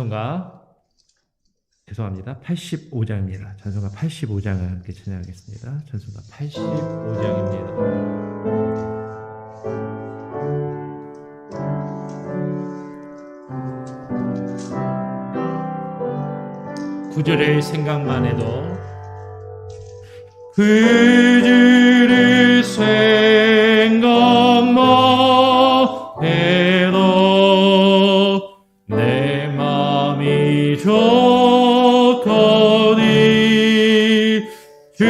찬송가 죄송합니다. 85장입니다. 찬송가 85장을 함께 찬양하겠습니다. 찬송가 85장입니다. 구절의 생각만 해도 구절의 생각만 해도 내 마음이 좋거니 주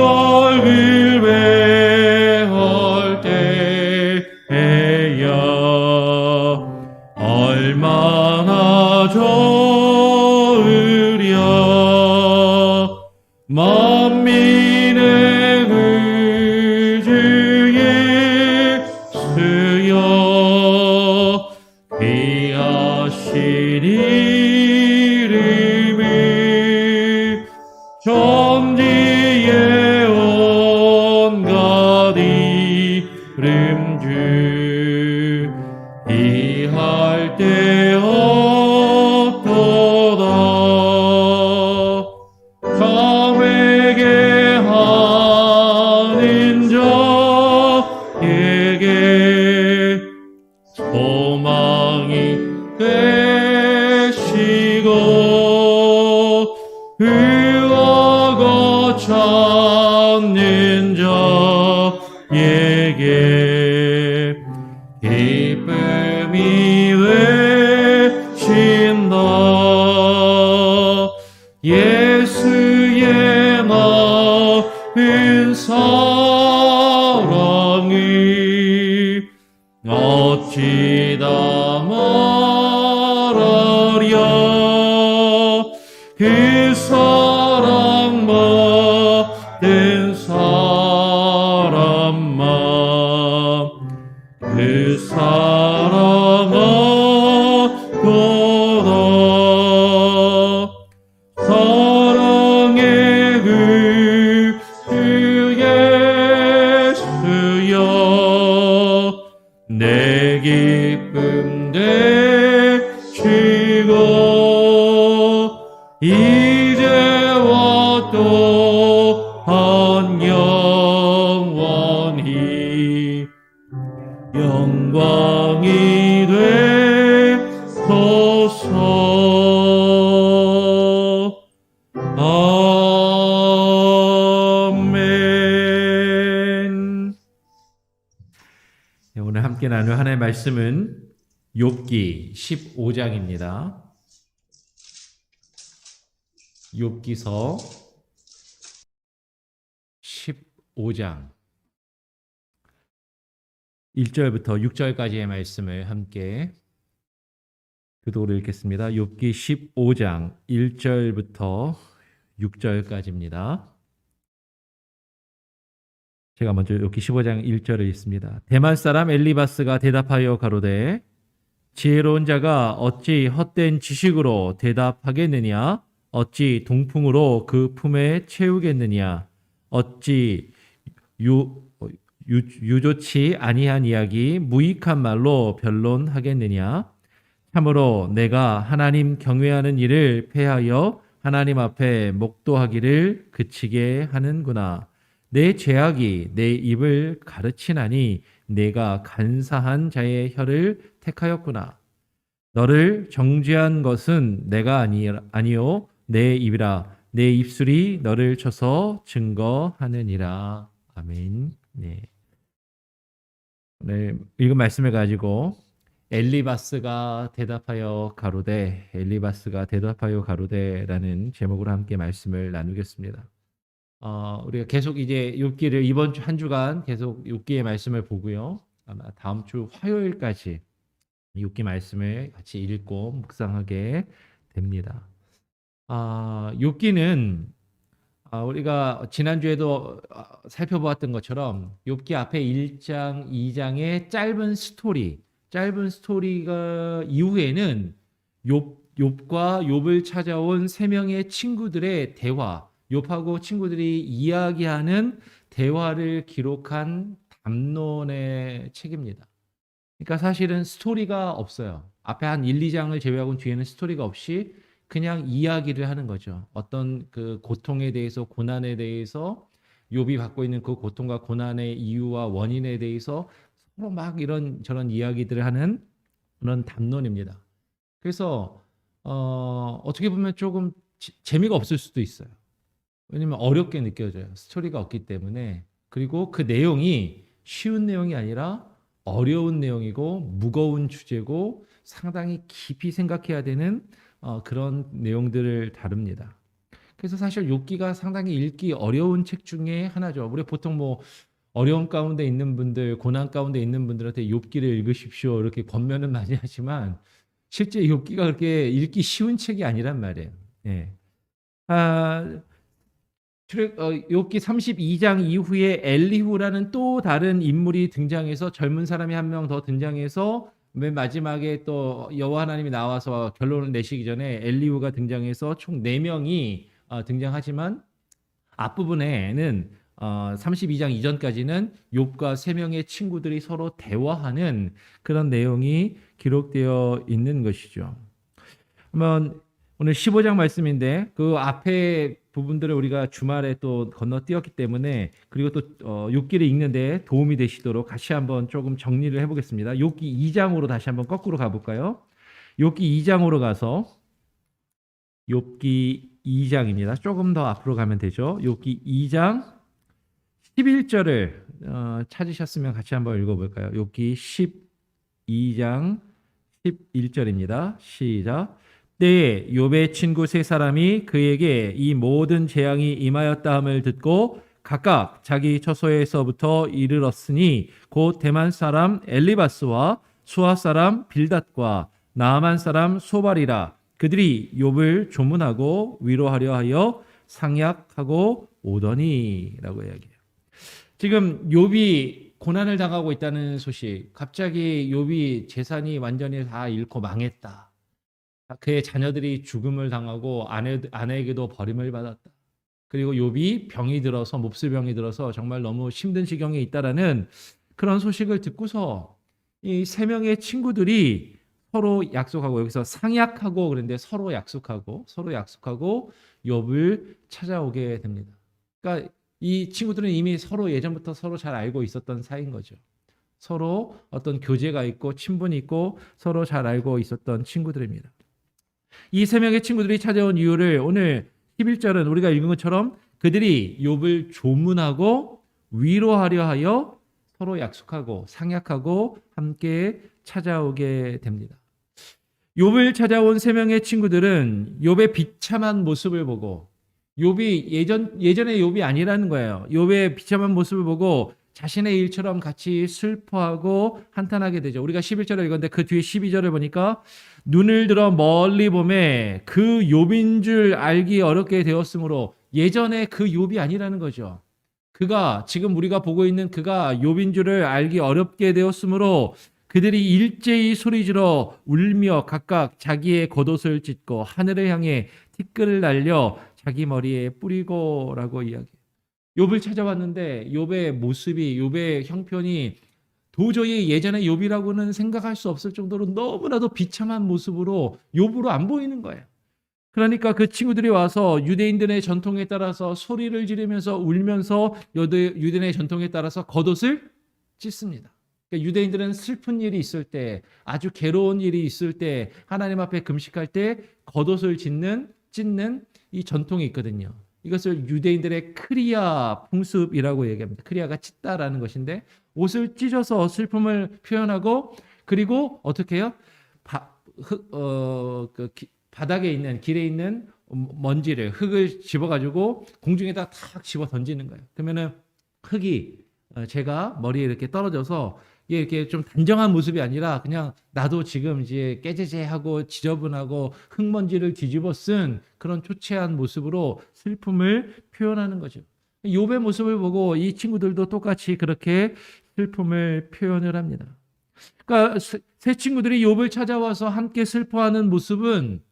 얼굴 배울 때에야 얼마나 좋으랴. 만민의 구주 예수여 귀하신 이름이 천지의 온갖 이름 주 이할 때 없도다. 참에게 하는 자에게 소망이 되시고 의하고 찾는 자에게 기쁨이 되신다. 예수의 많은 사랑이 어찌 다 말하랴. 그 사랑 받은 사람만 그 사랑 얻도다. 사랑의 그 주 예수여 내 기쁨 되시고 이제와 또한 영원히 영광이 되소서. 아멘. 네, 오늘 함께 나눌 하나의 말씀은 욥기 15장입니다. 욥기서 15장 1절부터 6절까지의 말씀을 함께 교독으로 읽겠습니다. 욥기 15장 1절부터 6절까지입니다. 제가 먼저 욥기 15장 1절을 읽습니다. 대만 사람 엘리바스가 대답하여 가로되 지혜로운 자가 어찌 헛된 지식으로 대답하겠느냐? 어찌 동풍으로 그 품에 채우겠느냐? 어찌 유조치 아니한 이야기 무익한 말로 변론하겠느냐? 참으로 내가 하나님 경외하는 일을 폐하여 하나님 앞에 목도하기를 그치게 하는구나. 내 죄악이 내 입을 가르치나니 내가 간사한 자의 혀를 택하였구나. 너를 정죄한 것은 내가 아니요 내 입이라. 내 입술이 너를 쳐서 증거하느니라. 아멘. 네. 오늘 읽은 말씀을 가지고 엘리바스가 대답하여 가로되라는 제목으로 함께 말씀을 나누겠습니다. 우리가 계속 이제 욥기를 이번 주 한 주간 계속 욥기의 말씀을 보고요. 아마 다음 주 화요일까지 욥기 말씀을 같이 읽고 묵상하게 됩니다. 욥기는 우리가 지난주에도 살펴보았던 것처럼 욥기 앞에 1장, 2장의 짧은 스토리가 이후에는 욥과 욥을 찾아온 세 명의 친구들의 대화, 욥하고 친구들이 이야기하는 대화를 기록한 담론의 책입니다. 그러니까 사실은 스토리가 없어요. 앞에 한 1, 2장을 제외하고는 뒤에는 스토리가 없이 그냥 이야기를 하는 거죠. 어떤 그 고통에 대해서, 고난에 대해서, 욥이 받고 있는 그 고통과 고난의 이유와 원인에 대해서 서로 막 이런 저런 이야기들을 하는 그런 담론입니다. 그래서 어떻게 보면 조금 재미가 없을 수도 있어요. 왜냐면 어렵게 느껴져요. 스토리가 없기 때문에. 그리고 그 내용이 쉬운 내용이 아니라 어려운 내용이고 무거운 주제고 상당히 깊이 생각해야 되는 그런 내용들을 다룹니다. 그래서 사실 욥기가 상당히 읽기 어려운 책 중에 하나죠. 우리 보통 뭐 어려움 가운데 있는 분들, 고난 가운데 있는 분들한테 욥기를 읽으십시오 이렇게 권면은 많이 하지만 실제 욥기가 그렇게 읽기 쉬운 책이 아니란 말이에요. 예. 아, 욥기 32장 이후에 엘리후라는 또 다른 인물이 등장해서 젊은 사람이 한 명 더 등장해서 맨 마지막에 또 여호와 하나님이 나와서 결론을 내시기 전에 엘리후가 등장해서 총 4명이 등장하지만 앞부분에는 32장 이전까지는 욥과 3명의 친구들이 서로 대화하는 그런 내용이 기록되어 있는 것이죠. 그러면 오늘 15장 말씀인데 그 앞에 부분들을 우리가 주말에 또 건너뛰었기 때문에 그리고 또 욥기를 읽는데 도움이 되시도록 다시 한번 조금 정리를 해보겠습니다. 욥기 2장으로 다시 한번 거꾸로 가볼까요? 욥기 2장으로 가서 욥기 2장입니다. 조금 더 앞으로 가면 되죠. 욥기 2장 11절을 찾으셨으면 같이 한번 읽어볼까요? 욥기 12장 11절입니다. 시작. 때에 욥의 친구 세 사람이 그에게 이 모든 재앙이 임하였다함을 듣고 각각 자기 처소에서부터 이르렀으니 곧 대만 사람 엘리바스와 수아 사람 빌닷과 나아만 사람 소발이라. 그들이 욥을 조문하고 위로하려 하여 상약하고 오더니라고 이야기해요. 지금 욥이 고난을 당하고 있다는 소식, 갑자기 욥이 재산이 완전히 다 잃고 망했다. 그의 자녀들이 죽음을 당하고 아내에게도 버림을 받았다. 그리고 욥이 병이 들어서 몹쓸병이 들어서 정말 너무 힘든 지경에 있다라는 그런 소식을 듣고서 이 3명의 친구들이 서로 약속하고 여기서 상약하고 그런데 서로 약속하고 욥을 찾아오게 됩니다. 그러니까 이 친구들은 이미 서로 예전부터 서로 잘 알고 있었던 사이인 거죠. 서로 어떤 교제가 있고 친분이 있고 서로 잘 알고 있었던 친구들입니다. 이 3명의 친구들이 찾아온 이유를 오늘 11절은 우리가 읽은 것처럼 그들이 욥을 조문하고 위로하려 하여 서로 약속하고 상약하고 함께 찾아오게 됩니다. 욥을 찾아온 3명의 친구들은 욥의 비참한 모습을 보고 욥이 예전의 욥이 아니라는 거예요. 욥의 비참한 모습을 보고 자신의 일처럼 같이 슬퍼하고 한탄하게 되죠. 우리가 11절을 읽었는데 그 뒤에 12절을 보니까 눈을 들어 멀리 보매 그 욥인 줄 알기 어렵게 되었으므로 예전에 그 욥이 아니라는 거죠. 그가 지금 우리가 보고 있는 그가 욥인 줄을 알기 어렵게 되었으므로 그들이 일제히 소리지러 울며 각각 자기의 겉옷을 찢고 하늘을 향해 티끌을 날려 자기 머리에 뿌리고라고 이야기해요. 욥을 찾아왔는데 욥의 모습이 욥의 형편이 도저히 예전의 욥이라고는 생각할 수 없을 정도로 너무나도 비참한 모습으로 욥으로 안 보이는 거예요. 그러니까 그 친구들이 와서 유대인들의 전통에 따라서 소리를 지르면서 울면서 유대인의 전통에 따라서 겉옷을 찢습니다. 그러니까 유대인들은 슬픈 일이 있을 때, 아주 괴로운 일이 있을 때, 하나님 앞에 금식할 때 겉옷을 찢는 이 전통이 있거든요. 이것을 유대인들의 크리아 풍습이라고 얘기합니다. 크리아가 찢다라는 것인데 옷을 찢어서 슬픔을 표현하고 그리고 어떻게 해요? 바닥에 있는 길에 있는 먼지를 흙을 집어가지고 공중에다 탁 집어 던지는 거예요. 그러면은 흙이 제가 머리에 이렇게 떨어져서 이렇게 좀 단정한 모습이 아니라 그냥 나도 지금 이제 깨재재하고 지저분하고 흙먼지를 뒤집어 쓴 그런 초췌한 모습으로 슬픔을 표현하는 거죠. 욥의 모습을 보고 이 친구들도 똑같이 그렇게 슬픔을 표현을 합니다. 그러니까 세 친구들이 욥을 찾아와서 함께 슬퍼하는 모습은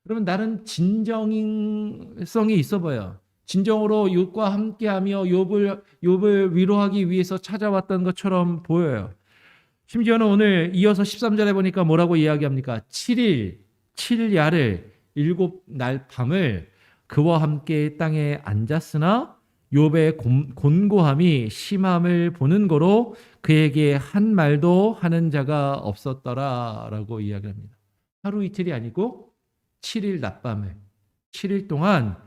그러면 나름 진정성이 있어 보여. 진정으로 욥과 함께하며 욥을 위로하기 위해서 찾아왔던 것처럼 보여요. 심지어는 오늘 이어서 13절에 보니까 뭐라고 이야기합니까? 7일, 7야를 7날 밤을 그와 함께 땅에 앉았으나 욥의 곤고함이 심함을 보는 거로 그에게 한 말도 하는 자가 없었더라라고 이야기합니다. 하루 이틀이 아니고 7일 낮밤을 7일 동안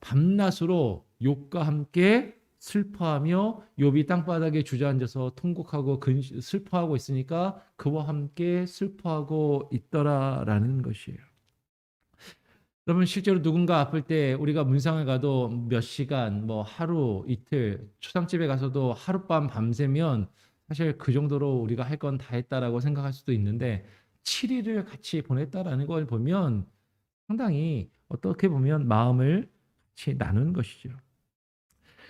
밤낮으로 욥과 함께 슬퍼하며 욥이 땅바닥에 주저앉아서 통곡하고 슬퍼하고 있으니까 그와 함께 슬퍼하고 있더라라는 것이에요. 여러분 실제로 누군가 아플 때 우리가 문상을 가도 몇 시간, 뭐 하루, 이틀, 초상집에 가서도 하룻밤 밤새면 사실 그 정도로 우리가 할 건 다 했다라고 생각할 수도 있는데 7일을 같이 보냈다라는 걸 보면 상당히 어떻게 보면 마음을 같이 나눈 것이죠.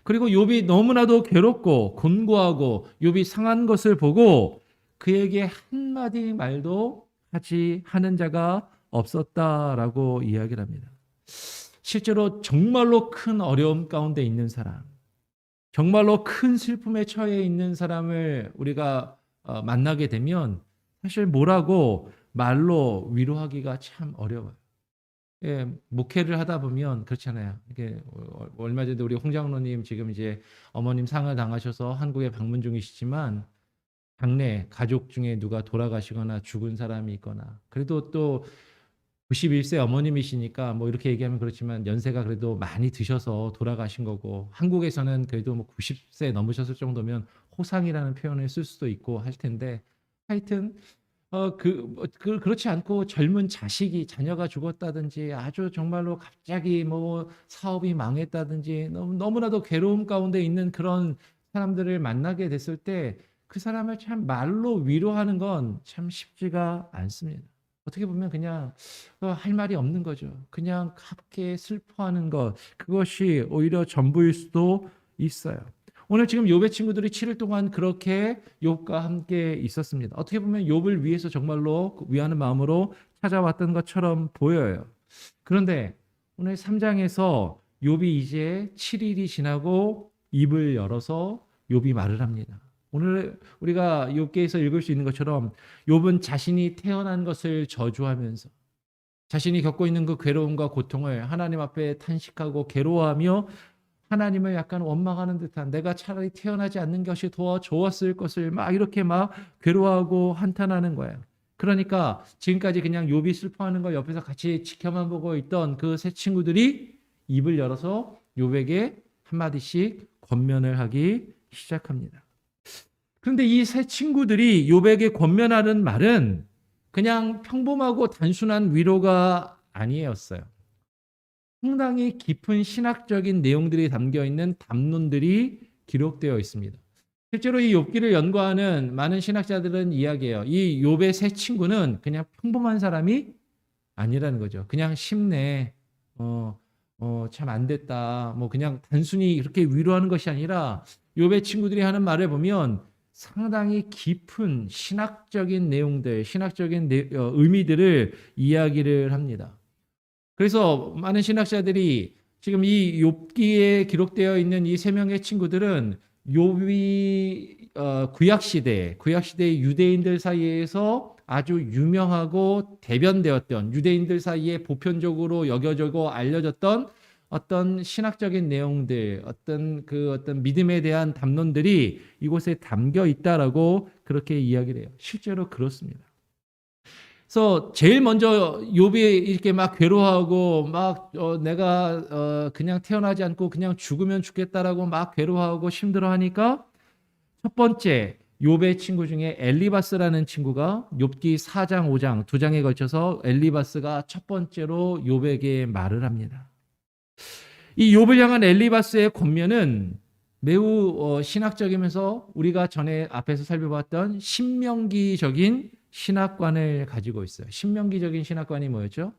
그리고 욥이 너무나도 괴롭고 곤고하고 욥이 상한 것을 보고 그에게 한마디 말도 하지 하는 자가 없었다라고 이야기를 합니다. 실제로 정말로 큰 어려움 가운데 있는 사람, 정말로 큰 슬픔에 처해 있는 사람을 우리가 만나게 되면 사실 뭐라고 말로 위로하기가 참 어려워요. 예, 목회를 하다 보면 그렇잖아요. 이게 얼마 전에 우리 홍 장로님 지금 이제 어머님 상을 당하셔서 한국에 방문 중이시지만 장래 가족 중에 누가 돌아가시거나 죽은 사람이 있거나 그래도 또 91세 어머님이시니까 뭐 이렇게 얘기하면 그렇지만 연세가 그래도 많이 드셔서 돌아가신 거고 한국에서는 그래도 뭐 90세 넘으셨을 정도면 호상이라는 표현을 쓸 수도 있고 할 텐데 하여튼 그렇지 않고 젊은 자녀가 죽었다든지 아주 정말로 갑자기 뭐 사업이 망했다든지 너무나도 괴로움 가운데 있는 그런 사람들을 만나게 됐을 때 그 사람을 참 말로 위로하는 건 참 쉽지가 않습니다. 어떻게 보면 그냥 할 말이 없는 거죠. 그냥 함께 슬퍼하는 것, 그것이 오히려 전부일 수도 있어요. 오늘 지금 욥의 친구들이 7일 동안 그렇게 욥과 함께 있었습니다. 어떻게 보면 욥을 위해서 정말로 위하는 마음으로 찾아왔던 것처럼 보여요. 그런데 오늘 3장에서 욥이 이제 7일이 지나고 입을 열어서 욥이 말을 합니다. 오늘 우리가 욥기에서 읽을 수 있는 것처럼 욥은 자신이 태어난 것을 저주하면서 자신이 겪고 있는 그 괴로움과 고통을 하나님 앞에 탄식하고 괴로워하며 하나님을 약간 원망하는 듯한 내가 차라리 태어나지 않는 것이 더 좋았을 것을 막 이렇게 막 괴로워하고 한탄하는 거예요. 그러니까 지금까지 그냥 욥이 슬퍼하는 걸 옆에서 같이 지켜만 보고 있던 그 세 친구들이 입을 열어서 욥에게 한마디씩 권면을 하기 시작합니다. 그런데 이 세 친구들이 욥에게 권면하는 말은 그냥 평범하고 단순한 위로가 아니었어요. 상당히 깊은 신학적인 내용들이 담겨 있는 담론들이 기록되어 있습니다. 실제로 이 욥기를 연구하는 많은 신학자들은 이야기해요. 이 욥의 세 친구는 그냥 평범한 사람이 아니라는 거죠. 그냥 심내, 참 안 됐다. 뭐 그냥 단순히 이렇게 위로하는 것이 아니라 욥의 친구들이 하는 말을 보면 상당히 깊은 신학적인 내용들, 신학적인 의미들을 이야기를 합니다. 그래서 많은 신학자들이 지금 이 욥기에 기록되어 있는 이 세 명의 친구들은 욥이 구약 시대의 유대인들 사이에서 아주 유명하고 대변되었던 유대인들 사이에 보편적으로 여겨지고 알려졌던 어떤 신학적인 내용들, 어떤 믿음에 대한 담론들이 이곳에 담겨 있다라고 그렇게 이야기를 해요. 실제로 그렇습니다. 그래서 제일 먼저 욥이 이렇게 막 괴로워하고 막 내가 그냥 태어나지 않고 그냥 죽으면 죽겠다라고 막 괴로워하고 힘들어하니까 첫 번째 욥의 친구 중에 엘리바스라는 친구가 욥기 4장, 5장 두 장에 걸쳐서 엘리바스가 첫 번째로 욥에게 말을 합니다. 이 욥을 향한 엘리바스의 권면은 매우 신학적이면서 우리가 전에 앞에서 살펴봤던 신명기적인 신학관을 가지고 있어요. 신명기적인 신학관이 뭐였죠?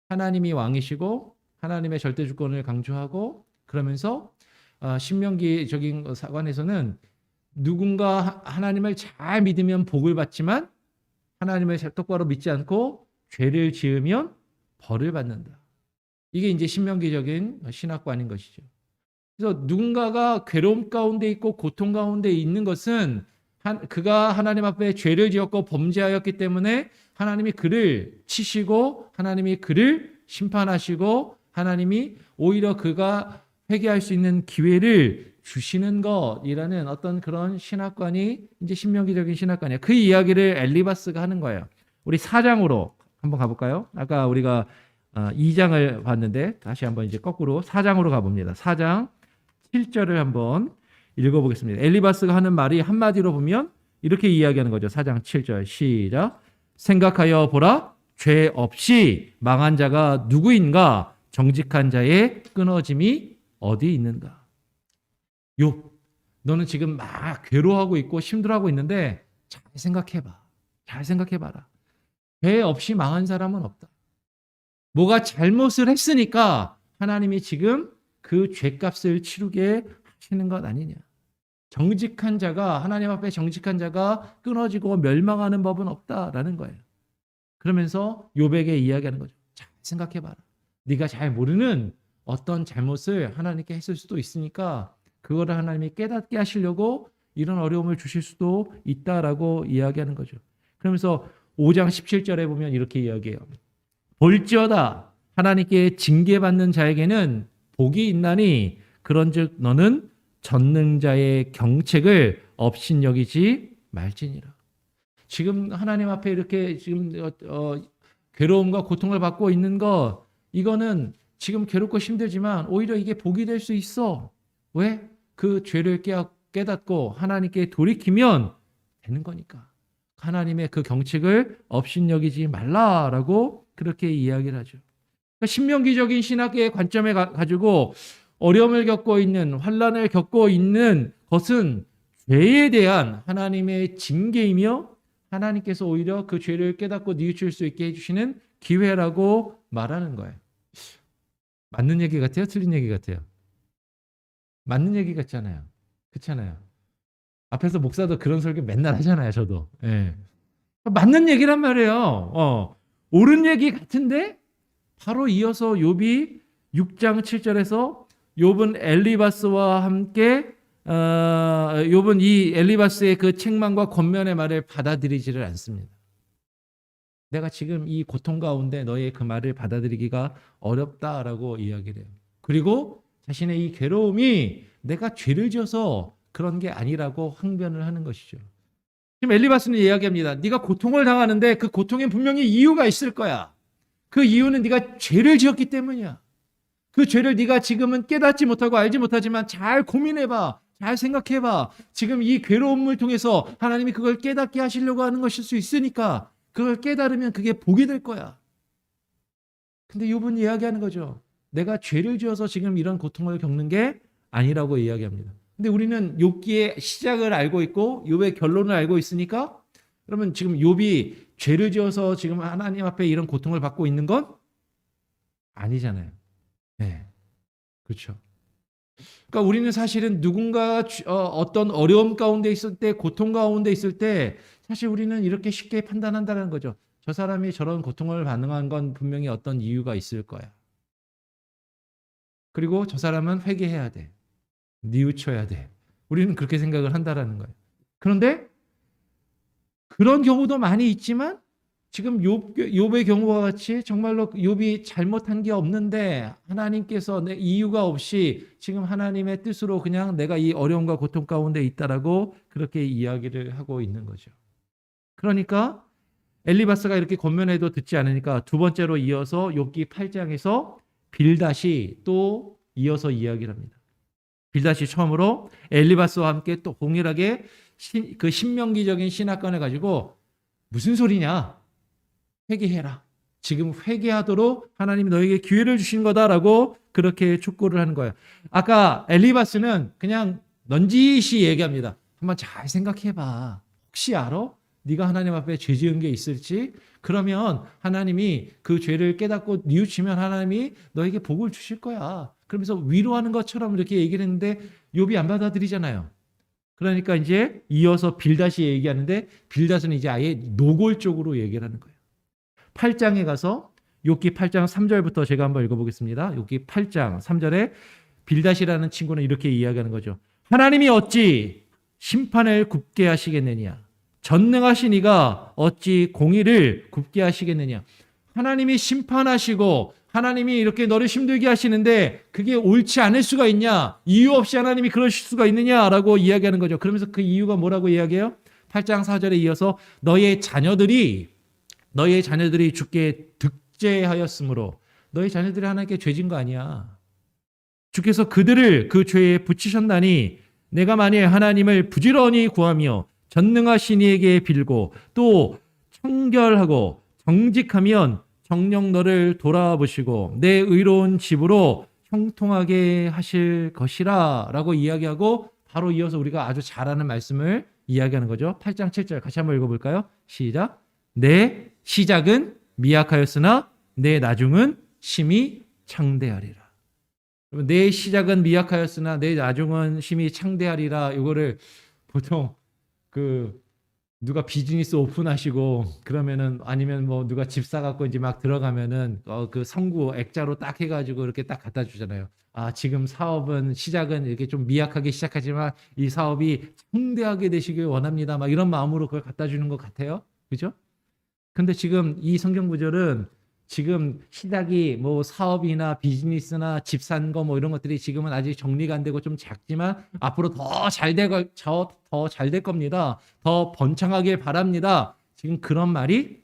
하나님이 왕이시고 하나님의 절대 주권을 강조하고 그러면서 신명기적인 사관에서는 누군가 하나님을 잘 믿으면 복을 받지만 하나님을 똑바로 믿지 않고 죄를 지으면 벌을 받는다. 이게 이제 신명기적인 신학관인 것이죠. 그래서 누군가가 괴로움 가운데 있고 고통 가운데 있는 것은 그가 하나님 앞에 죄를 지었고 범죄하였기 때문에 하나님이 그를 치시고 하나님이 그를 심판하시고 하나님이 오히려 그가 회개할 수 있는 기회를 주시는 것이라는 어떤 그런 신학관이 이제 신명기적인 신학관이에요. 그 이야기를 엘리바스가 하는 거예요. 우리 4장으로 한번 가볼까요? 아까 우리가 2장을 봤는데 다시 한번 이제 거꾸로 4장으로 가봅니다. 4장 7절을 한번 읽어보겠습니다. 엘리바스가 하는 말이 한마디로 보면 이렇게 이야기하는 거죠. 4장 7절 시작. 생각하여 보라, 죄 없이 망한 자가 누구인가? 정직한 자의 끊어짐이 어디 있는가? 욥, 너는 지금 막 괴로워하고 있고 힘들어하고 있는데 잘 생각해봐. 잘 생각해봐라. 죄 없이 망한 사람은 없다. 뭐가 잘못을 했으니까 하나님이 지금 그 죄값을 치르게 하시는 것 아니냐. 정직한 자가, 하나님 앞에 정직한 자가 끊어지고 멸망하는 법은 없다라는 거예요. 그러면서 욥에게 이야기하는 거죠. 잘 생각해봐라. 네가 잘 모르는 어떤 잘못을 하나님께 했을 수도 있으니까 그거를 하나님이 깨닫게 하시려고 이런 어려움을 주실 수도 있다라고 이야기하는 거죠. 그러면서 5장 17절에 보면 이렇게 이야기해요. 볼지어다 하나님께 징계받는 자에게는 복이 있나니 그런즉 너는 전능자의 경책을 업신여기지 말지니라. 지금 하나님 앞에 이렇게 지금 괴로움과 고통을 받고 있는 거, 이거는 지금 괴롭고 힘들지만 오히려 이게 복이 될 수 있어. 왜? 그 죄를 깨닫고 하나님께 돌이키면 되는 거니까. 하나님의 그 경책을 업신여기지 말라라고 그렇게 이야기를 하죠. 그러니까 신명기적인 신학의 관점에 가지고 어려움을 겪고 있는, 환난을 겪고 있는 것은 죄에 대한 하나님의 징계이며 하나님께서 오히려 그 죄를 깨닫고 뉘우칠 수 있게 해주시는 기회라고 말하는 거예요. 맞는 얘기 같아요? 틀린 얘기 같아요? 맞는 얘기 같잖아요. 그렇잖아요. 앞에서 목사도 그런 설교 맨날 하잖아요. 저도. 예. 맞는 얘기란 말이에요. 옳은 얘기 같은데 바로 이어서 욥이 6장 7절에서 욥은 엘리바스와 함께 욥은 이 엘리바스의 그 책망과 권면의 말을 받아들이지를 않습니다. 내가 지금 이 고통 가운데 너의 그 말을 받아들이기가 어렵다라고 이야기를 해요. 그리고 자신의 이 괴로움이 내가 죄를 지어서 그런 게 아니라고 항변을 하는 것이죠. 지금 엘리바스는 이야기합니다. 네가 고통을 당하는데 그 고통엔 분명히 이유가 있을 거야. 그 이유는 네가 죄를 지었기 때문이야. 그 죄를 네가 지금은 깨닫지 못하고 알지 못하지만 잘 고민해봐. 잘 생각해봐. 지금 이 괴로움을 통해서 하나님이 그걸 깨닫게 하시려고 하는 것일 수 있으니까 그걸 깨달으면 그게 복이 될 거야. 근데 욥은 이야기하는 거죠. 내가 죄를 지어서 지금 이런 고통을 겪는 게 아니라고 이야기합니다. 근데 우리는 욥기의 시작을 알고 있고 욥의 결론을 알고 있으니까 그러면 지금 욥이 죄를 지어서 지금 하나님 앞에 이런 고통을 받고 있는 건 아니잖아요. 네, 그렇죠. 그러니까 우리는 사실은 누군가 어떤 어려움 가운데 있을 때, 고통 가운데 있을 때 사실 우리는 이렇게 쉽게 판단한다는 거죠. 저 사람이 저런 고통을 받는 건 분명히 어떤 이유가 있을 거야. 그리고 저 사람은 회개해야 돼. 뉘우쳐야 돼. 우리는 그렇게 생각을 한다라는 거예요. 그런데 그런 경우도 많이 있지만 지금 욥의 경우와 같이 정말로 욥이 잘못한 게 없는데 하나님께서 내 이유가 없이 지금 하나님의 뜻으로 그냥 내가 이 어려움과 고통 가운데 있다라고 그렇게 이야기를 하고 있는 거죠. 그러니까 엘리바스가 이렇게 권면해도 듣지 않으니까 두 번째로 이어서 욥기 8장에서 빌닷이 또 이어서 이야기를 합니다. 빌닷이 처음으로 엘리바스와 함께 또 동일하게 그 신명기적인 신학관을 가지고 무슨 소리냐? 회개해라. 지금 회개하도록 하나님이 너에게 기회를 주신 거다라고 그렇게 촉구를 하는 거예요. 아까 엘리바스는 그냥 넌지시 얘기합니다. 한번 잘 생각해봐. 혹시 알아? 네가 하나님 앞에 죄 지은 게 있을지? 그러면 하나님이 그 죄를 깨닫고 뉘우치면 하나님이 너에게 복을 주실 거야. 그러면서 위로하는 것처럼 이렇게 얘기를 했는데 욥이 안 받아들이잖아요. 그러니까 이제 이어서 빌닷이 얘기하는데 빌닷은 이제 아예 노골적으로 얘기를 하는 거예요. 8장에 가서 욥기 8장 3절부터 제가 한번 읽어보겠습니다. 욥기 8장 3절에 빌닷이라는 친구는 이렇게 이야기하는 거죠. 하나님이 어찌 심판을 굽게 하시겠느냐? 전능하신 이가 어찌 공의를 굽게 하시겠느냐? 하나님이 심판하시고 하나님이 이렇게 너를 힘들게 하시는데 그게 옳지 않을 수가 있냐? 이유 없이 하나님이 그러실 수가 있느냐라고 이야기하는 거죠. 그러면서 그 이유가 뭐라고 이야기해요? 8장 4절에 이어서 너의 자녀들이 주께 득죄하였으므로 너의 자녀들이 하나님께 죄진 거 아니야. 주께서 그들을 그 죄에 붙이셨나니 내가 만일 하나님을 부지런히 구하며 전능하신 이에게 빌고 또 청결하고 정직하면 정녕 너를 돌아보시고 내 의로운 집으로 형통하게 하실 것이라 라고 이야기하고 바로 이어서 우리가 아주 잘 아는 말씀을 이야기하는 거죠. 8장 7절 같이 한번 읽어볼까요? 시작. 내 시작은 미약하였으나 내 나중은 심히 창대하리라. 내 시작은 미약하였으나 내 나중은 심히 창대하리라. 이거를 보통 누가 비즈니스 오픈하시고 그러면은 아니면 뭐 누가 집 사갖고 이제 막 들어가면은 그 성구 액자로 딱 해가지고 이렇게 딱 갖다 주잖아요. 아, 지금 사업은 시작은 이렇게 좀 미약하게 시작하지만 이 사업이 창대하게 되시길 원합니다. 막 이런 마음으로 그걸 갖다 주는 것 같아요. 그죠? 근데 지금 이 성경 구절은 지금 시작이 뭐 사업이나 비즈니스나 집 산 거 뭐 이런 것들이 지금은 아직 정리가 안 되고 좀 작지만 앞으로 더 잘 될 겁니다. 더 번창하길 바랍니다. 지금 그런 말이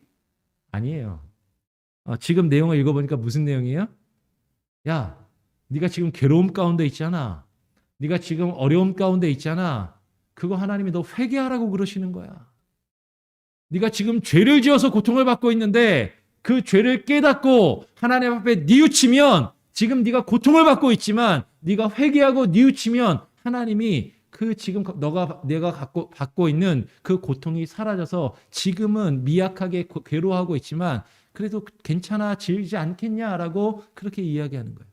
아니에요. 지금 내용을 읽어보니까 무슨 내용이에요? 야, 네가 지금 괴로움 가운데 있잖아. 네가 지금 어려움 가운데 있잖아. 그거 하나님이 너 회개하라고 그러시는 거야. 네가 지금 죄를 지어서 고통을 받고 있는데 그 죄를 깨닫고 하나님 앞에 뉘우치면 지금 네가 고통을 받고 있지만 네가 회개하고 뉘우치면 하나님이 그 지금 내가 받고 있는 그 고통이 사라져서 지금은 미약하게 괴로워하고 있지만 그래도 괜찮아지지 않겠냐라고 그렇게 이야기하는 거예요.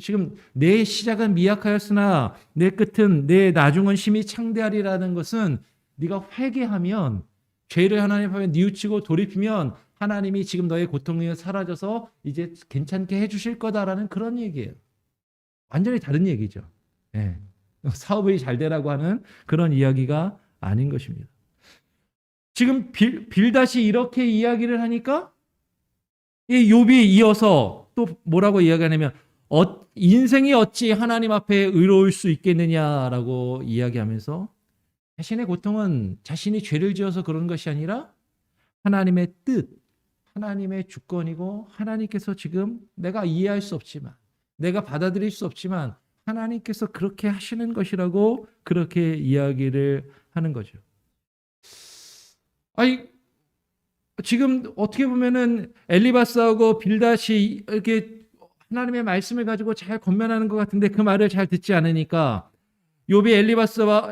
지금 내 시작은 미약하였으나 내 끝은 내 나중은 심히 창대하리라는 것은 네가 회개하면 죄를 하나님 앞에 뉘우치고 돌이키면 하나님이 지금 너의 고통이 사라져서 이제 괜찮게 해주실 거다라는 그런 얘기예요. 완전히 다른 얘기죠. 네. 사업이 잘 되라고 하는 그런 이야기가 아닌 것입니다. 지금 빌닷이 이렇게 이야기를 하니까 이 욥이 이어서 또 뭐라고 이야기하냐면 인생이 어찌 하나님 앞에 의로울 수 있겠느냐라고 이야기하면서 자신의 고통은 자신이 죄를 지어서 그런 것이 아니라 하나님의 뜻, 하나님의 주권이고 하나님께서 지금 내가 이해할 수 없지만 내가 받아들일 수 없지만 하나님께서 그렇게 하시는 것이라고 그렇게 이야기를 하는 거죠. 아니 지금 어떻게 보면은 엘리바스하고 빌닷이 이렇게 하나님의 말씀을 가지고 잘 권면하는 것 같은데 그 말을 잘 듣지 않으니까 욥이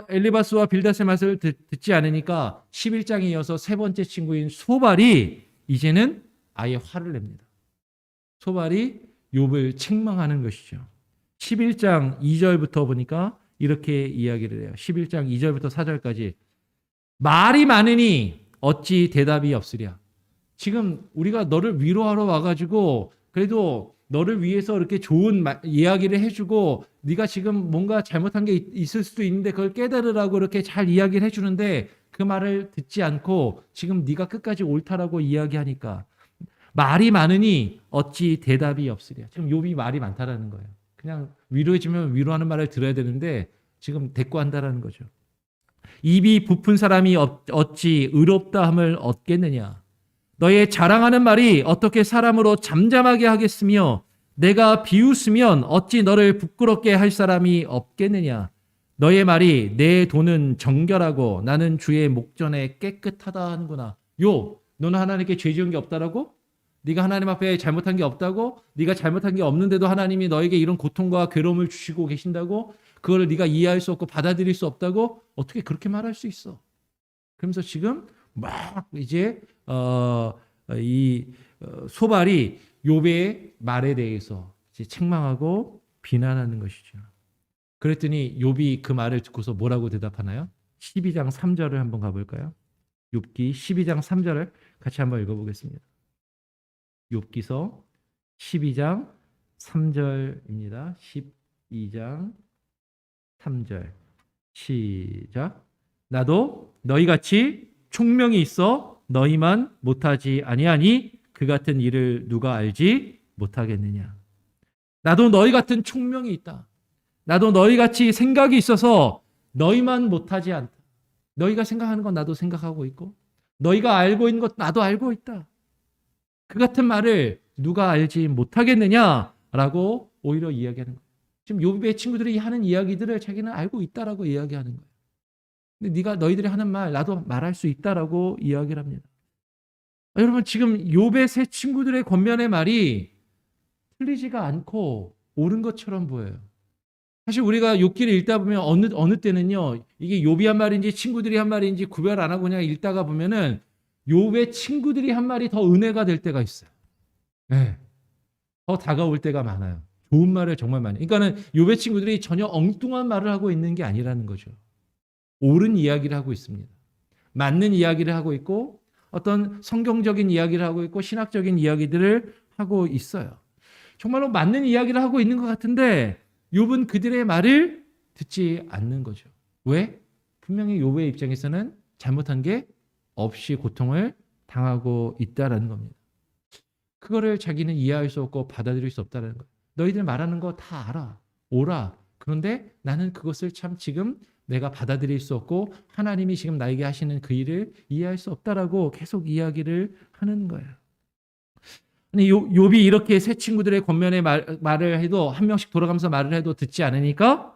엘리바스와 빌닷의 말을 듣지 않으니까 11장에 이어서 세 번째 친구인 소발이 이제는 아예 화를 냅니다. 소발이 욥을 책망하는 것이죠. 11장 2절부터 보니까 이렇게 이야기를 해요. 11장 2절부터 4절까지 말이 많으니 어찌 대답이 없으랴. 지금 우리가 너를 위로하러 와가지고 그래도 너를 위해서 이렇게 좋은 이야기를 해주고 네가 지금 뭔가 잘못한 게 있을 수도 있는데 그걸 깨달으라고 이렇게 잘 이야기를 해주는데 그 말을 듣지 않고 지금 네가 끝까지 옳다라고 이야기하니까 말이 많으니 어찌 대답이 없으랴. 지금 욥이 말이 많다라는 거예요. 그냥 위로해주면 위로하는 말을 들어야 되는데 지금 대꾸한다라는 거죠. 입이 부푼 사람이 어찌 의롭다 함을 얻겠느냐. 너의 자랑하는 말이 어떻게 사람으로 잠잠하게 하겠으며 내가 비웃으면 어찌 너를 부끄럽게 할 사람이 없겠느냐. 너의 말이 내 돈은 정결하고 나는 주의 목전에 깨끗하다 하는구나. 너는 하나님께 죄 지은 게 없다라고? 네가 하나님 앞에 잘못한 게 없다고? 네가 잘못한 게 없는데도 하나님이 너에게 이런 고통과 괴로움을 주시고 계신다고? 그걸 네가 이해할 수 없고 받아들일 수 없다고? 어떻게 그렇게 말할 수 있어? 그러면서 지금 막 이제 소발이 욥의 말에 대해서 이제 책망하고 비난하는 것이죠. 그랬더니 욥이 그 말을 듣고서 뭐라고 대답하나요? 12장 3절을 한번 가볼까요? 욥기 12장 3절을 같이 한번 읽어보겠습니다. 욥기서 12장 3절입니다. 12장 3절 시작. 나도 너희같이 총명이 있어 너희만 못하지 아니하니 그 같은 일을 누가 알지 못하겠느냐. 나도 너희 같은 총명이 있다. 나도 너희같이 생각이 있어서 너희만 못하지 않다. 너희가 생각하는 건 나도 생각하고 있고 너희가 알고 있는 것 나도 알고 있다. 그 같은 말을 누가 알지 못하겠느냐라고 오히려 이야기하는 거예요. 지금 욥의 친구들이 하는 이야기들을 자기는 알고 있다라고 이야기하는 거예요. 근데 너희들이 하는 말 나도 말할 수 있다라고 이야기를 합니다. 여러분 지금 욥의 세 친구들의 권면의 말이 틀리지가 않고 옳은 것처럼 보여요. 사실 우리가 욥기를 읽다 보면 어느 때는요 이게 욥이 한 말인지 친구들이 한 말인지 구별 안 하고 그냥 읽다가 보면은 욥의 친구들이 한 말이 더 은혜가 될 때가 있어요. 네. 더 다가올 때가 많아요. 좋은 말을 정말 많이. 그러니까는 욥의 친구들이 전혀 엉뚱한 말을 하고 있는 게 아니라는 거죠. 옳은 이야기를 하고 있습니다. 맞는 이야기를 하고 있고 어떤 성경적인 이야기를 하고 있고 신학적인 이야기들을 하고 있어요. 정말로 맞는 이야기를 하고 있는 것 같은데 욥은 그들의 말을 듣지 않는 거죠. 왜? 분명히 욥의 입장에서는 잘못한 게 없이 고통을 당하고 있다라는 겁니다. 그거를 자기는 이해할 수 없고 받아들일 수 없다는 거예요. 너희들 말하는 거 다 알아. 옳아. 그런데 나는 그것을 참 지금 내가 받아들일 수 없고 하나님이 지금 나에게 하시는 그 일을 이해할 수 없다라고 계속 이야기를 하는 거예요. 욥이 이렇게 새 친구들의 권면에 말을 해도 한 명씩 돌아가면서 말을 해도 듣지 않으니까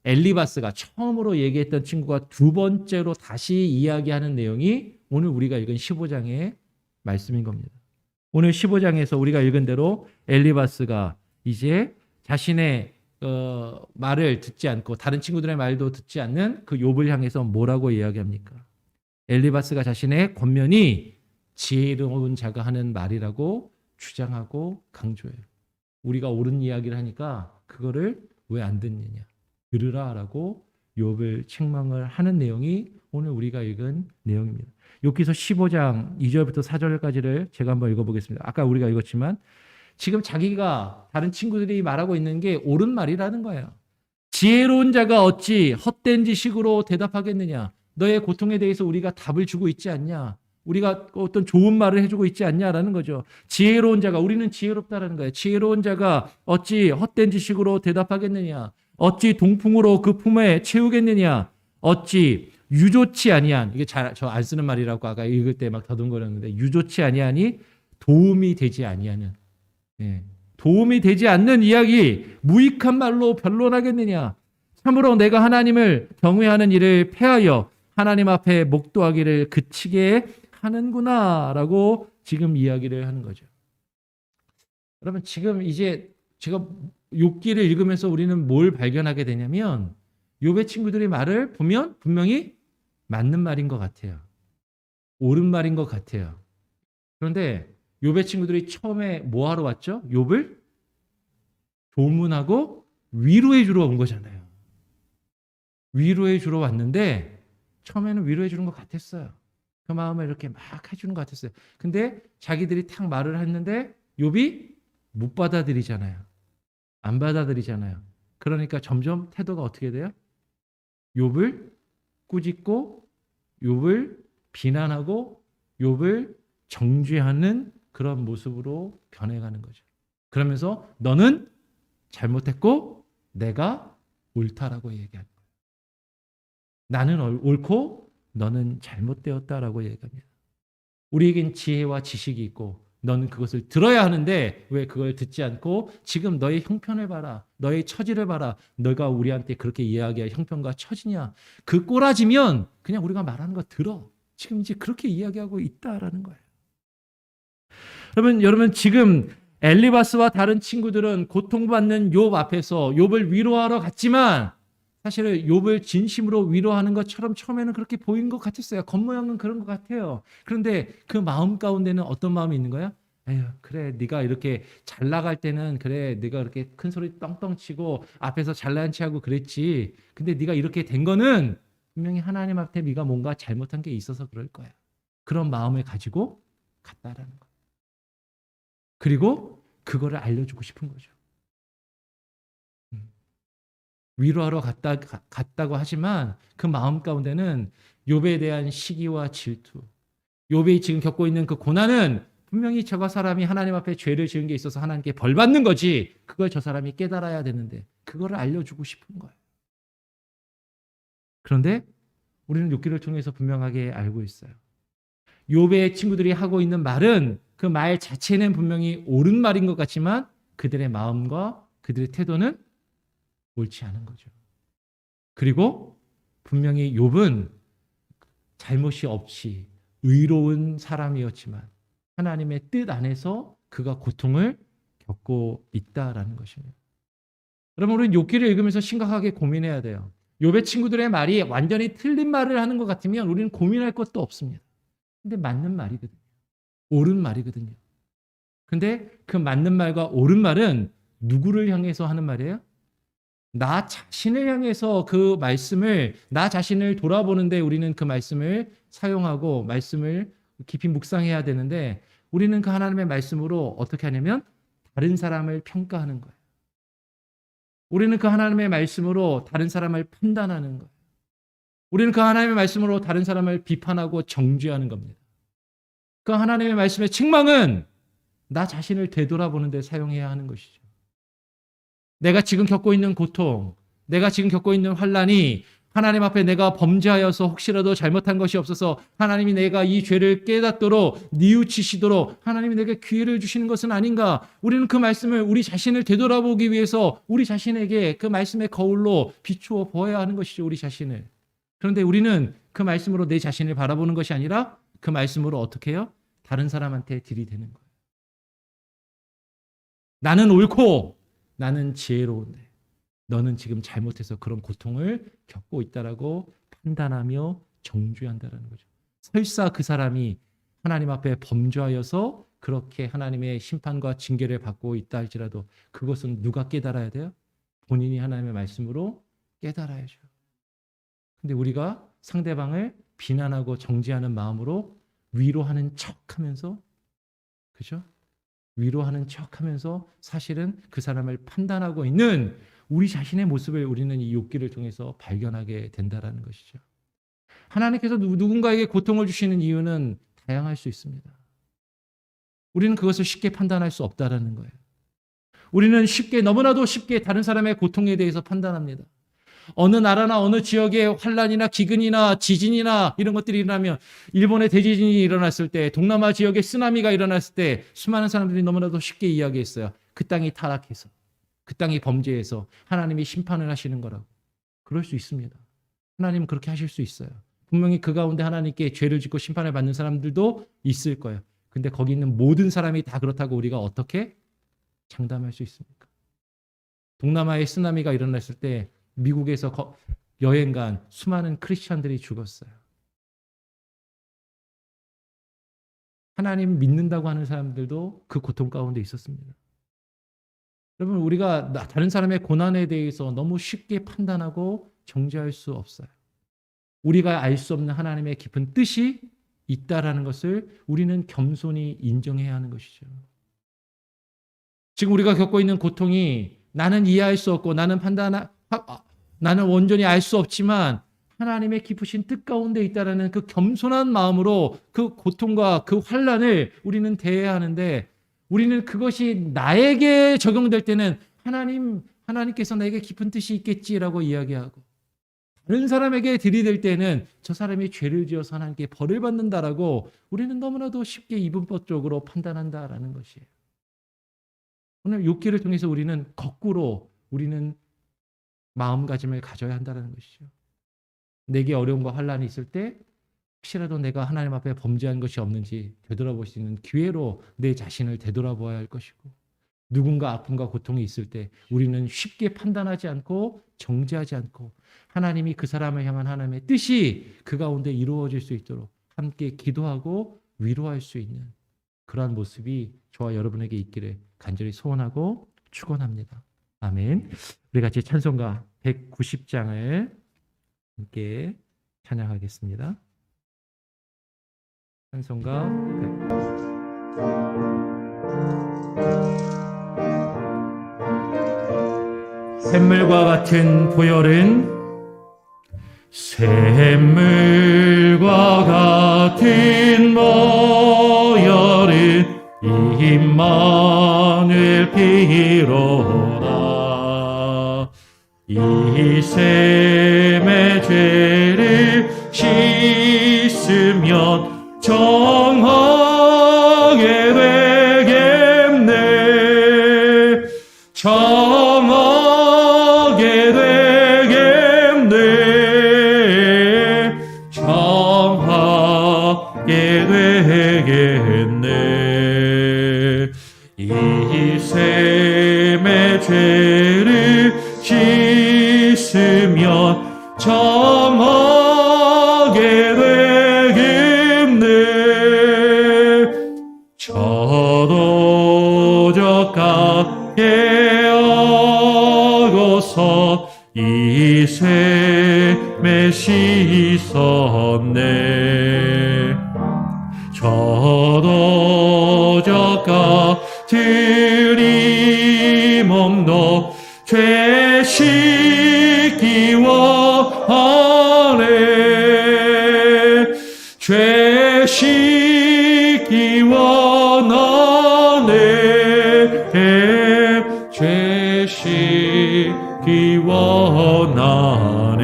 엘리바스가 처음으로 얘기했던 친구가 두 번째로 다시 이야기하는 내용이 오늘 우리가 읽은 15장의 말씀인 겁니다. 오늘 15장에서 우리가 읽은 대로 엘리바스가 이제 자신의 말을 듣지 않고 다른 친구들의 말도 듣지 않는 그 욥을 향해서 뭐라고 이야기합니까? 엘리바스가 자신의 권면이 지혜로운 자가 하는 말이라고 주장하고 강조해요. 우리가 옳은 이야기를 하니까 그거를 왜 안 듣느냐. 들으라라고 욥을 책망을 하는 내용이 오늘 우리가 읽은 내용입니다. 욥기서 15장 2절부터 4절까지를 제가 한번 읽어보겠습니다. 아까 우리가 읽었지만 지금 자기가 다른 친구들이 말하고 있는 게 옳은 말이라는 거예요. 지혜로운 자가 어찌 헛된 지식으로 대답하겠느냐. 너의 고통에 대해서 우리가 답을 주고 있지 않냐. 우리가 어떤 좋은 말을 해주고 있지 않냐라는 거죠. 지혜로운 자가 우리는 지혜롭다라는 거예요. 지혜로운 자가 어찌 헛된 지식으로 대답하겠느냐. 어찌 동풍으로 그 품에 채우겠느냐. 어찌 유좋지 아니한 이게 저 안 쓰는 말이라고 아까 읽을 때 막 더듬거렸는데 유좋지 아니하니 도움이 되지 아니하는 도움이 되지 않는 이야기 무익한 말로 변론하겠느냐. 참으로 내가 하나님을 경외하는 일을 패하여 하나님 앞에 목도하기를 그치게 하는구나라고 지금 이야기를 하는 거죠. 여러분 지금 이제 제가 욥기를 읽으면서 우리는 뭘 발견하게 되냐면 욥의 친구들의 말을 보면 분명히 맞는 말인 것 같아요. 옳은 말인 것 같아요. 그런데 욥의 친구들이 처음에 뭐 하러 왔죠? 욥을 조문하고 위로해 주러 온 거잖아요. 위로해 주러 왔는데 처음에는 위로해 주는 것 같았어요. 그 마음을 이렇게 막 해주는 것 같았어요. 근데 자기들이 탁 말을 했는데 욥이 못 받아들이잖아요. 안 받아들이잖아요. 그러니까 점점 태도가 어떻게 돼요? 욥을 꾸짖고 욥을 비난하고 욥을 정죄하는 그런 모습으로 변해가는 거죠. 그러면서 너는 잘못했고 내가 옳다라고 얘기하는 거예요. 나는 옳고 너는 잘못되었다라고 얘기합니다. 우리에겐 지혜와 지식이 있고 너는 그것을 들어야 하는데 왜 그걸 듣지 않고 지금 너의 형편을 봐라. 너의 처지를 봐라. 너가 우리한테 그렇게 이야기할 형편과 처지냐. 그 꼬라지면 그냥 우리가 말하는 거 들어. 지금 이제 그렇게 이야기하고 있다라는 거예요. 여러분 지금 엘리바스와 다른 친구들은 고통받는 욥 앞에서 욥을 위로하러 갔지만 사실은 욥을 진심으로 위로하는 것처럼 처음에는 그렇게 보인 것 같았어요. 겉모양은 그런 것 같아요. 그런데 그 마음 가운데는 어떤 마음이 있는 거야? 에휴, 그래, 네가 이렇게 잘 나갈 때는 그래, 네가 이렇게 큰 소리 떵떵 치고 앞에서 잘난 체하고 그랬지. 근데 네가 이렇게 된 거는 분명히 하나님 앞에 네가 뭔가 잘못한 게 있어서 그럴 거야. 그런 마음을 가지고 갔다라는 거야. 그리고 그거를 알려주고 싶은 거죠. 위로하러 갔다고 하지만 그 마음 가운데는 욥에 대한 시기와 질투, 욥이 지금 겪고 있는 그 고난은 분명히 저가 사람이 하나님 앞에 죄를 지은 게 있어서 하나님께 벌 받는 거지, 그걸 저 사람이 깨달아야 되는데 그거를 알려주고 싶은 거예요. 그런데 우리는 욥기를 통해서 분명하게 알고 있어요. 욥의 친구들이 하고 있는 말은 그 말 자체는 분명히 옳은 말인 것 같지만 그들의 마음과 그들의 태도는 옳지 않은 거죠. 그리고 분명히 욥은 잘못이 없이 의로운 사람이었지만 하나님의 뜻 안에서 그가 고통을 겪고 있다라는 것입니다. 여러분, 우리는 욥기를 읽으면서 심각하게 고민해야 돼요. 욥의 친구들의 말이 완전히 틀린 말을 하는 것 같으면 우리는 고민할 것도 없습니다. 근데 맞는 말이거든요. 옳은 말이거든요. 근데 그 맞는 말과 옳은 말은 누구를 향해서 하는 말이에요? 나 자신을 향해서 그 말씀을, 나 자신을 돌아보는데 우리는 그 말씀을 사용하고 말씀을 깊이 묵상해야 되는데 우리는 그 하나님의 말씀으로 어떻게 하냐면 다른 사람을 평가하는 거예요. 우리는 그 하나님의 말씀으로 다른 사람을 판단하는 거예요. 우리는 그 하나님의 말씀으로 다른 사람을 비판하고 정죄하는 겁니다. 그 하나님의 말씀의 책망은 나 자신을 되돌아보는 데 사용해야 하는 것이죠. 내가 지금 겪고 있는 고통, 내가 지금 겪고 있는 환난이 하나님 앞에 내가 범죄하여서 혹시라도 잘못한 것이 없어서 하나님이 내가 이 죄를 깨닫도록 뉘우치시도록 하나님이 내게 기회를 주시는 것은 아닌가? 우리는 그 말씀을 우리 자신을 되돌아보기 위해서 우리 자신에게 그 말씀의 거울로 비추어 보아야 하는 것이죠. 우리 자신을. 그런데 우리는 그 말씀으로 내 자신을 바라보는 것이 아니라 그 말씀으로 어떻게 해요? 다른 사람한테 들이대는 거예요. 나는 옳고 나는 지혜로운데 너는 지금 잘못해서 그런 고통을 겪고 있다라고 판단하며 정죄한다라는 거죠. 설사 그 사람이 하나님 앞에 범죄하여서 그렇게 하나님의 심판과 징계를 받고 있다 할지라도 그것은 누가 깨달아야 돼요? 본인이 하나님의 말씀으로 깨달아야죠. 근데 우리가 상대방을 비난하고 정죄하는 마음으로 위로하는 척하면서, 그죠? 위로하는 척하면서 사실은 그 사람을 판단하고 있는 우리 자신의 모습을 우리는 이 욥기를 통해서 발견하게 된다라는 것이죠. 하나님께서 누군가에게 고통을 주시는 이유는 다양할 수 있습니다. 우리는 그것을 쉽게 판단할 수 없다라는 거예요. 우리는 너무나도 쉽게 다른 사람의 고통에 대해서 판단합니다. 어느 나라나 어느 지역에 환란이나 기근이나 지진이나 이런 것들이 일어나면, 일본의 대지진이 일어났을 때, 동남아 지역에 쓰나미가 일어났을 때 수많은 사람들이 너무나도 쉽게 이야기했어요. 그 땅이 타락해서, 그 땅이 범죄해서 하나님이 심판을 하시는 거라고. 그럴 수 있습니다. 하나님은 그렇게 하실 수 있어요. 분명히 그 가운데 하나님께 죄를 짓고 심판을 받는 사람들도 있을 거예요. 근데 거기 있는 모든 사람이 다 그렇다고 우리가 어떻게 장담할 수 있습니까? 동남아에 쓰나미가 일어났을 때 미국에서 여행 간 수많은 크리스찬들이 죽었어요. 하나님 믿는다고 하는 사람들도 그 고통 가운데 있었습니다. 여러분, 우리가 다른 사람의 고난에 대해서 너무 쉽게 판단하고 정죄할 수 없어요. 우리가 알 수 없는 하나님의 깊은 뜻이 있다라는 것을 우리는 겸손히 인정해야 하는 것이죠. 지금 우리가 겪고 있는 고통이 나는 이해할 수 없고 나는 온전히 알 수 없지만 하나님의 깊으신 뜻 가운데 있다라는 그 겸손한 마음으로 그 고통과 그 환난을 우리는 대해야 하는데, 우리는 그것이 나에게 적용될 때는 하나님께서 나에게 깊은 뜻이 있겠지라고 이야기하고, 다른 사람에게 들이댈 때는 저 사람이 죄를 지어서 하나님께 벌을 받는다라고 우리는 너무나도 쉽게 이분법적으로 판단한다라는 것이에요. 오늘 욥기를 통해서 우리는 거꾸로 우리는 마음가짐을 가져야 한다는 것이죠. 내게 어려움과 환란이 있을 때 혹시라도 내가 하나님 앞에 범죄한 것이 없는지 되돌아볼 수 있는 기회로 내 자신을 되돌아보아야 할 것이고, 누군가 아픔과 고통이 있을 때 우리는 쉽게 판단하지 않고 정죄하지 않고 하나님이 그 사람을 향한 하나님의 뜻이 그 가운데 이루어질 수 있도록 함께 기도하고 위로할 수 있는 그러한 모습이 저와 여러분에게 있기를 간절히 소원하고 축원합니다. 아멘. 우리 같이 찬송가 190장을 함께 찬양하겠습니다. 찬송가 100. 샘물과 같은 보혈은 샘물과 같은 보혈은 임마누엘 피로다. 이 샘의 죄를 씻으면 정하게 되겠네. 정하게 되겠네. 정하게 되겠네. 이 샘의 죄를 씻으면 정하게 되겠네. 저도 저 가게 하고서 이 샘에 씻었네. 저도 저 같은 이 몸도 죄 씻기와 하네. 죄 씻기와 나네. 죄 씻기와 나네.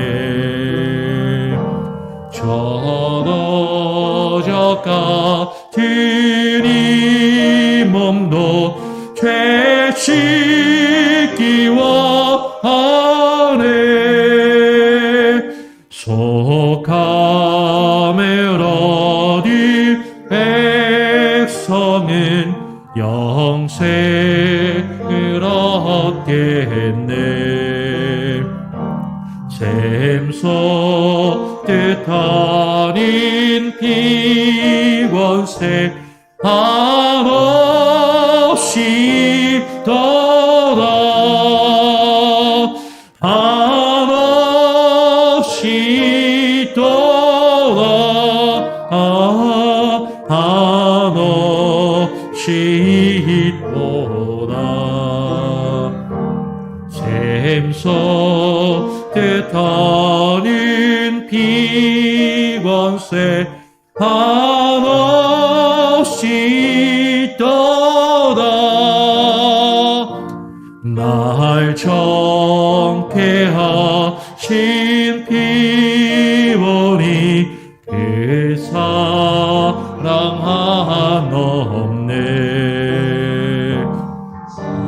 저도 저 같은 이 몸도 죄 씻기와 하네. 속함을 얻을 백성은 영생을 얻겠네. 샘소 뜻하는 피권세 한없이 떠나 한없이 떠나 한없이 떠나. 샘소 뜻하는 피권세 한없이 떠나. 날 정케하신 피원이 그 사랑 한없네.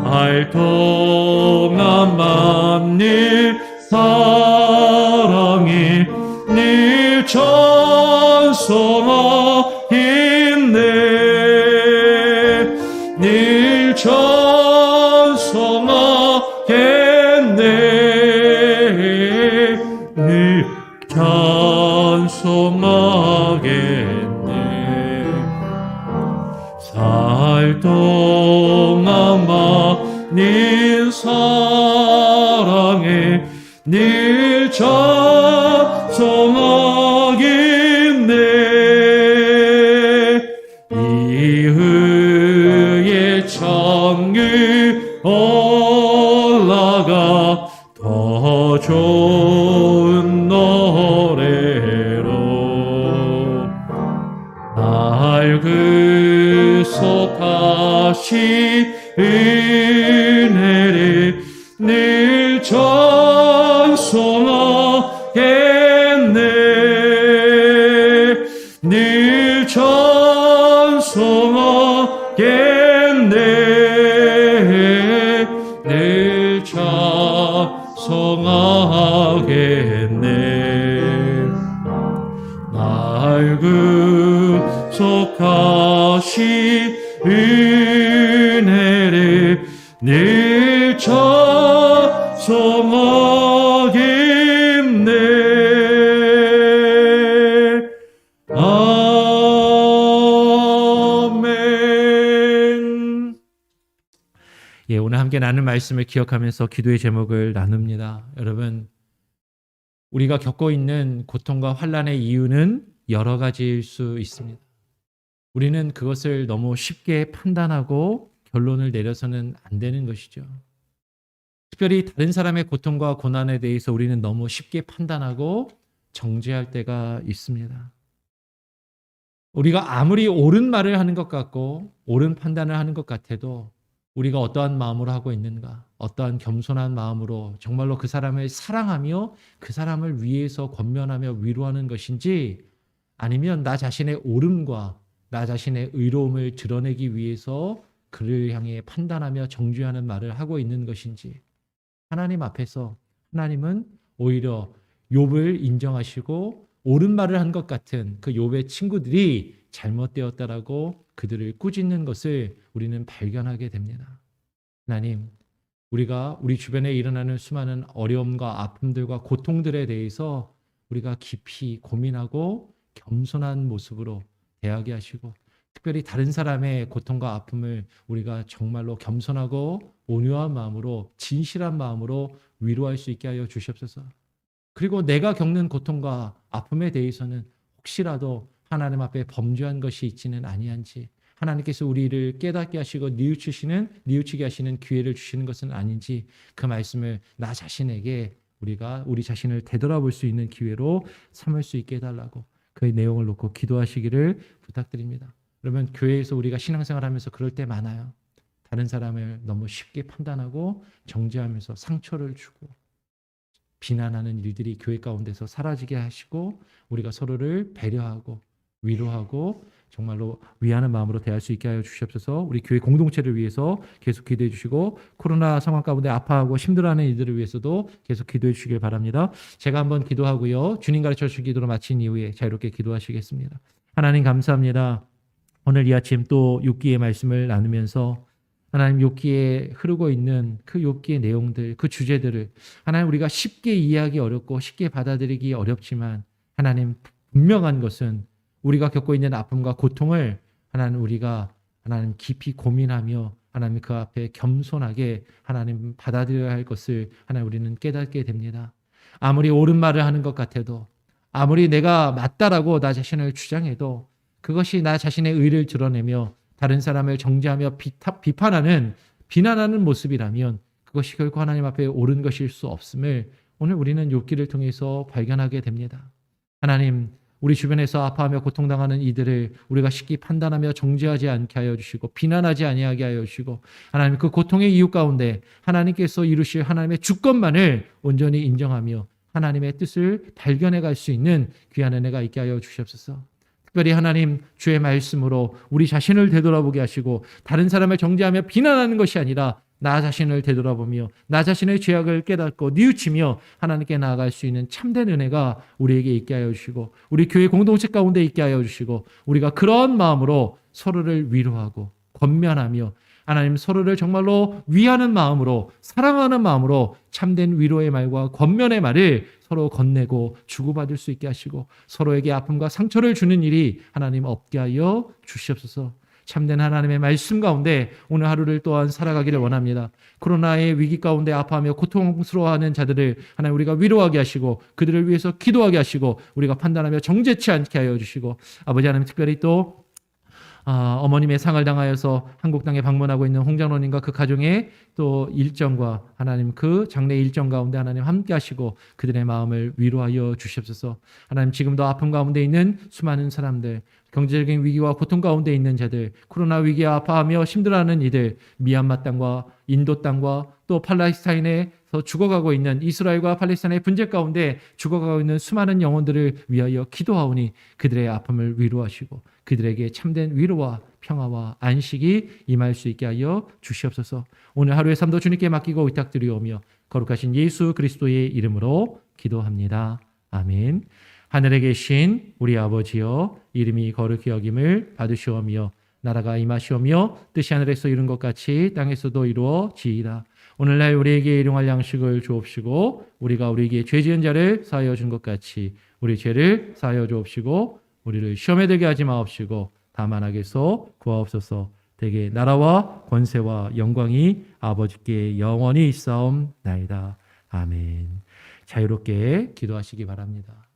날 동안 만일 사랑이 늘 찬송하겠네. 늘 찬송하겠네. 늘 찬송하겠네. 살 동안 만일 사랑에 늘 찬송하겠네. 이후에 천국 올라가 더 좋은 노래로 날 구속하신 은혜를 늘 찬송하겠네. 늘 찬송하겠네. 늘 찬송하겠네. 날 구속하신 은혜를 늘 찬송하겠네. 아멘. 예, 오늘 함께 나눈 말씀을 기억하면서 기도의 제목을 나눕니다. 여러분, 우리가 겪고 있는 고통과 환난의 이유는 여러 가지일 수 있습니다. 우리는 그것을 너무 쉽게 판단하고 결론을 내려서는 안 되는 것이죠. 특별히 다른 사람의 고통과 고난에 대해서 우리는 너무 쉽게 판단하고 정죄할 때가 있습니다. 우리가 아무리 옳은 말을 하는 것 같고 옳은 판단을 하는 것 같아도 우리가 어떠한 마음으로 하고 있는가, 어떠한 겸손한 마음으로 정말로 그 사람을 사랑하며 그 사람을 위해서 권면하며 위로하는 것인지, 아니면 나 자신의 옳음과 나 자신의 의로움을 드러내기 위해서 그를 향해 판단하며 정죄하는 말을 하고 있는 것인지, 하나님 앞에서 하나님은 오히려 욥을 인정하시고 옳은 말을 한 것 같은 그 욥의 친구들이 잘못되었다라고 그들을 꾸짖는 것을 우리는 발견하게 됩니다. 하나님, 우리가 우리 주변에 일어나는 수많은 어려움과 아픔들과 고통들에 대해서 우리가 깊이 고민하고 겸손한 모습으로 대하게 하시고, 특별히 다른 사람의 고통과 아픔을 우리가 정말로 겸손하고 온유한 마음으로, 진실한 마음으로 위로할 수 있게 하여 주시옵소서. 그리고 내가 겪는 고통과 아픔에 대해서는 혹시라도 하나님 앞에 범죄한 것이 있지는 아니한지, 하나님께서 우리를 깨닫게 하시고 뉘우치게 하시는 기회를 주시는 것은 아닌지, 그 말씀을 나 자신에게 우리가 우리 자신을 되돌아볼 수 있는 기회로 삼을 수 있게 해달라고 그 내용을 놓고 기도하시기를 부탁드립니다. 그러면 교회에서 우리가 신앙생활하면서 그럴 때 많아요. 다른 사람을 너무 쉽게 판단하고 정죄하면서 상처를 주고 비난하는 일들이 교회 가운데서 사라지게 하시고, 우리가 서로를 배려하고 위로하고 정말로 위하는 마음으로 대할 수 있게 하여 주시옵소서. 우리 교회 공동체를 위해서 계속 기도해 주시고, 코로나 상황 가운데 아파하고 힘들어하는 이들을 위해서도 계속 기도해 주시길 바랍니다. 제가 한번 기도하고요, 주님 가르쳐 주신 기도로 마친 이후에 자유롭게 기도하시겠습니다. 하나님 감사합니다. 오늘 이 아침 또 욥기의 말씀을 나누면서 하나님, 욥기에 흐르고 있는 그 욥기의 내용들, 그 주제들을 하나님 우리가 쉽게 이해하기 어렵고 쉽게 받아들이기 어렵지만, 하나님 분명한 것은 우리가 겪고 있는 아픔과 고통을 하나님 우리가 하나님 깊이 고민하며 하나님 그 앞에 겸손하게 하나님 받아들여야 할 것을 하나님 우리는 깨닫게 됩니다. 아무리 옳은 말을 하는 것 같아도, 아무리 내가 맞다라고 나 자신을 주장해도, 그것이 나 자신의 의를 드러내며 다른 사람을 정죄하며 비난하는 모습이라면 그것이 결코 하나님 앞에 옳은 것일 수 없음을 오늘 우리는 욥기를 통해서 발견하게 됩니다. 하나님, 우리 주변에서 아파하며 고통당하는 이들을 우리가 쉽게 판단하며 정죄하지 않게 하여 주시고 비난하지 아니하게 하여 주시고, 하나님 그 고통의 이유 가운데 하나님께서 이루실 하나님의 주권만을 온전히 인정하며 하나님의 뜻을 발견해 갈 수 있는 귀한 은혜가 있게 하여 주시옵소서. 특별히 하나님 주의 말씀으로 우리 자신을 되돌아보게 하시고, 다른 사람을 정죄하며 비난하는 것이 아니라 나 자신을 되돌아보며 나 자신의 죄악을 깨닫고 뉘우치며 하나님께 나아갈 수 있는 참된 은혜가 우리에게 있게 하여 주시고, 우리 교회 공동체 가운데 있게 하여 주시고, 우리가 그런 마음으로 서로를 위로하고 권면하며 하나님 서로를 정말로 위하는 마음으로, 사랑하는 마음으로 참된 위로의 말과 권면의 말을 서로 건네고 주고받을 수 있게 하시고, 서로에게 아픔과 상처를 주는 일이 하나님 없게 하여 주시옵소서. 참된 하나님의 말씀 가운데 오늘 하루를 또한 살아가기를 원합니다. 코로나의 위기 가운데 아파하며 고통스러워하는 자들을 하나님 우리가 위로하게 하시고, 그들을 위해서 기도하게 하시고, 우리가 판단하며 정죄치 않게 하여 주시고, 아버지 하나님 특별히 또 어머님의 상을 당하여서 한국 땅에 방문하고 있는 홍장로님과 그 가정의 또 일정과 하나님 그 장례 일정 가운데 하나님 함께 하시고 그들의 마음을 위로하여 주시옵소서. 하나님 지금도 아픔 가운데 있는 수많은 사람들, 경제적인 위기와 고통 가운데 있는 자들, 코로나 위기에 아파하며 힘들어하는 이들, 미얀마 땅과 인도 땅과 또 팔레스타인에서 죽어가고 있는 이스라엘과 팔레스타인의 분쟁 가운데 죽어가고 있는 수많은 영혼들을 위하여 기도하오니 그들의 아픔을 위로하시고 그들에게 참된 위로와 평화와 안식이 임할 수 있게 하여 주시옵소서. 오늘 하루의 삶도 주님께 맡기고 의탁드리오며 거룩하신 예수 그리스도의 이름으로 기도합니다. 아멘. 하늘에 계신 우리 아버지여, 이름이 거룩히 여김을 받으시오며 나라가 임하시오며 뜻이 하늘에서 이룬 것 같이 땅에서도 이루어지이다. 오늘날 우리에게 일용할 양식을 주옵시고, 우리가 우리에게 죄 지은 자를 사하여 준 것 같이 우리 죄를 사하여 주옵시고, 우리를 시험에 들게 하지 마옵시고 다만 악에서 구하옵소서. 대개 나라와 권세와 영광이 아버지께 영원히 있사옵나이다. 아멘. 자유롭게 기도하시기 바랍니다.